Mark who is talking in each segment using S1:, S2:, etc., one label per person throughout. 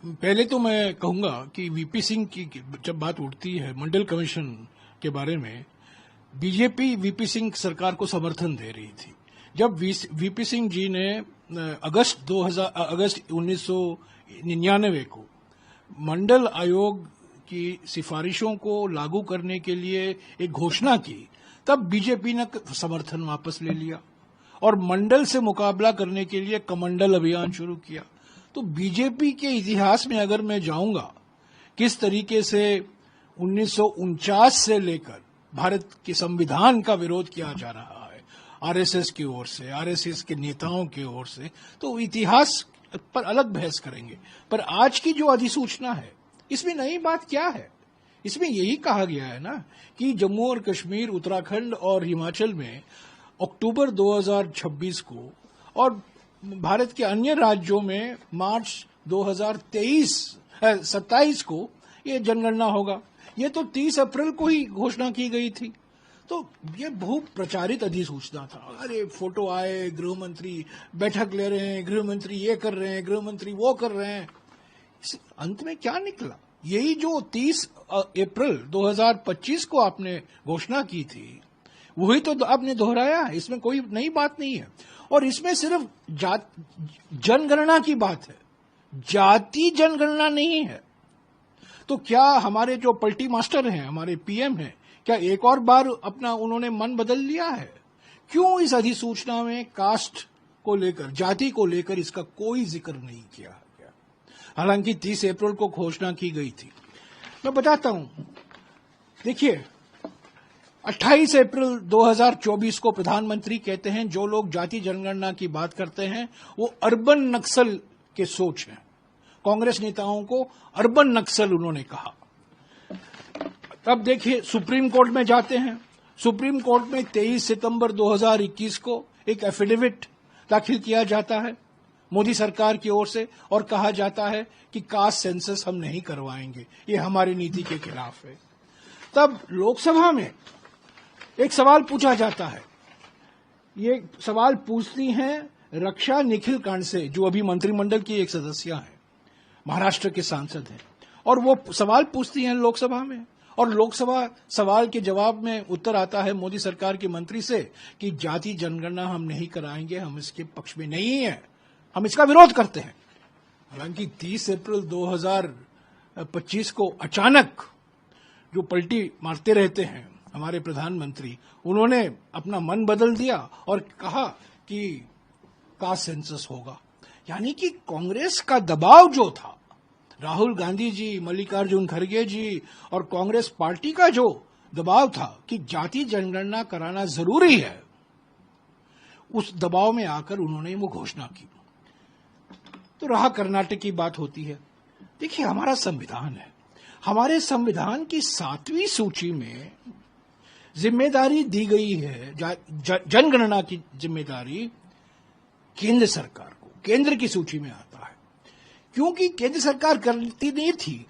S1: पहले तो मैं कहूंगा कि वीपी सिंह की जब बात उठती है मंडल कमीशन के बारे में, बीजेपी वीपी सिंह सरकार को समर्थन दे रही थी। जब वीपी सिंह जी ने अगस्त 1999 को मंडल आयोग की सिफारिशों को लागू करने के लिए एक घोषणा की, तब बीजेपी ने समर्थन वापस ले लिया और मंडल से मुकाबला करने के लिए कमंडल अभियान शुरू किया। तो बीजेपी के इतिहास में अगर मैं जाऊंगा किस तरीके से 1949 से लेकर भारत के संविधान का विरोध किया जा रहा है आरएसएस की ओर से, आरएसएस के नेताओं की ओर से, तो इतिहास पर अलग बहस करेंगे। पर आज की जो अधिसूचना है, इसमें नई बात क्या है? इसमें यही कहा गया है ना कि जम्मू और कश्मीर, उत्तराखंड और हिमाचल में अक्टूबर 2026 को और भारत के अन्य राज्यों में मार्च 2027 को ये जनगणना होगा। ये तो 30 अप्रैल को ही घोषणा की गई थी। तो ये बहु प्रचारित अधिसूचना था। अरे फोटो आए, गृह मंत्री बैठक ले रहे हैं, गृह मंत्री ये कर रहे हैं, गृह मंत्री वो कर रहे हैं। अंत में क्या निकला? यही जो 30 अप्रैल 2025 को आपने घोषणा की थी, वही तो आपने दोहराया है। इसमें कोई नई बात नहीं है। और इसमें सिर्फ जनगणना की बात है, जाति जनगणना नहीं है। तो क्या हमारे जो पलटी मास्टर हैं, हमारे पीएम हैं, क्या एक और बार अपना उन्होंने मन बदल लिया है? क्यों इस अधिसूचना में कास्ट को लेकर, जाति को लेकर इसका कोई जिक्र नहीं किया गया? हालांकि 30 अप्रैल को घोषणा की गई थी। मैं बताता हूं, देखिए 28 अप्रैल 2024 को प्रधानमंत्री कहते हैं जो लोग जाति जनगणना की बात करते हैं वो अर्बन नक्सल के सोच हैं। कांग्रेस नेताओं को अर्बन नक्सल उन्होंने कहा। तब देखिए सुप्रीम कोर्ट में जाते हैं। सुप्रीम कोर्ट में 23 सितंबर 2021 को एक एफिडेविट दाखिल किया जाता है मोदी सरकार की ओर से और कहा जाता है कि कास्ट सेंसस हम नहीं करवाएंगे, ये हमारी नीति के खिलाफ है। तब लोकसभा में एक सवाल पूछा जाता है। ये सवाल पूछती हैं रक्षा निखिल कांडसे, जो अभी मंत्रिमंडल की एक सदस्य हैं, महाराष्ट्र के सांसद हैं, और वो सवाल पूछती हैं लोकसभा में। और लोकसभा सवाल के जवाब में उत्तर आता है मोदी सरकार के मंत्री से कि जाति जनगणना हम नहीं कराएंगे, हम इसके पक्ष में नहीं है, हम इसका विरोध करते हैं। हालांकि 30 अप्रैल 2025 को अचानक जो पलटी मारते रहते हैं हमारे प्रधानमंत्री, उन्होंने अपना मन बदल दिया और कहा कि कास्ट सेंसस होगा। यानी कि कांग्रेस का दबाव जो था, राहुल गांधी जी, मल्लिकार्जुन खड़गे जी और कांग्रेस पार्टी का जो दबाव था कि जाति जनगणना कराना जरूरी है, उस दबाव में आकर उन्होंने वो घोषणा की। तो रहा कर्नाटक की बात होती है। देखिए हमारा संविधान है, हमारे संविधान की 7वीं सूची में जिम्मेदारी दी गई है, जनगणना की जिम्मेदारी केंद्र सरकार को, केंद्र की सूची में आता है। क्योंकि केंद्र सरकार करती नहीं थी,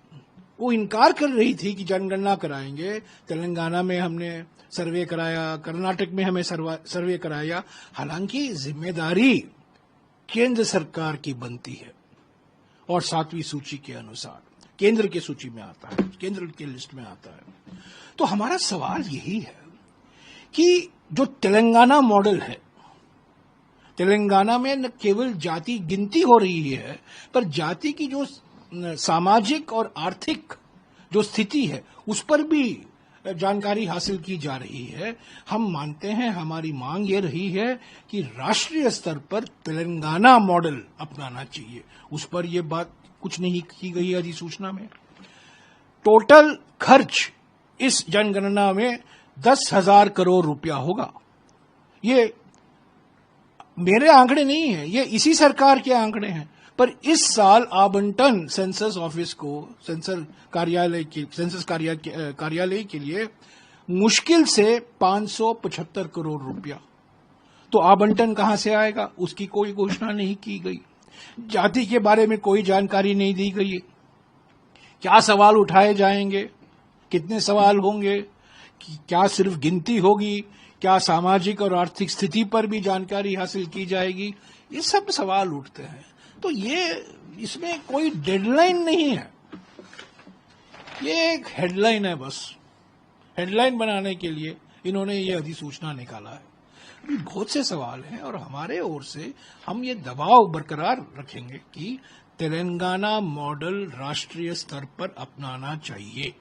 S1: वो इनकार कर रही थी कि जनगणना कराएंगे। तेलंगाना में हमने सर्वे कराया, कर्नाटक में हमें सर्वे कराया। हालांकि जिम्मेदारी केंद्र सरकार की बनती है और 7वीं सूची के अनुसार केंद्र की सूची में आता है, केंद्र की लिस्ट में आता है। तो हमारा सवाल यही है कि जो तेलंगाना मॉडल है, तेलंगाना में न केवल जाति गिनती हो रही है, पर जाति की जो सामाजिक और आर्थिक जो स्थिति है उस पर भी जानकारी हासिल की जा रही है। हम मानते हैं, हमारी मांग ये रही है कि राष्ट्रीय स्तर पर तेलंगाना मॉडल अपनाना चाहिए। उस पर यह बात कुछ नहीं की गई अधिसूचना में। टोटल खर्च इस जनगणना में 10,000 करोड़ रुपया होगा। ये मेरे आंकड़े नहीं है, ये इसी सरकार के आंकड़े हैं। पर इस साल आवंटन सेंसस ऑफिस को, सेंसस कार्यालय के लिए मुश्किल से 575 करोड़ रुपया। तो आवंटन कहां से आएगा, उसकी कोई घोषणा नहीं की गई। जाति के बारे में कोई जानकारी नहीं दी गई। क्या सवाल उठाए जाएंगे, कितने सवाल होंगे, क्या सिर्फ गिनती होगी, क्या सामाजिक और आर्थिक स्थिति पर भी जानकारी हासिल की जाएगी, ये सब सवाल उठते हैं। तो ये इसमें कोई डेडलाइन नहीं है, ये एक हेडलाइन है। बस हेडलाइन बनाने के लिए इन्होंने ये अधिसूचना निकाला है। अभी बहुत से सवाल हैं और हमारे ओर से हम ये दबाव बरकरार रखेंगे कि तेलंगाना मॉडल राष्ट्रीय स्तर पर अपनाना चाहिए।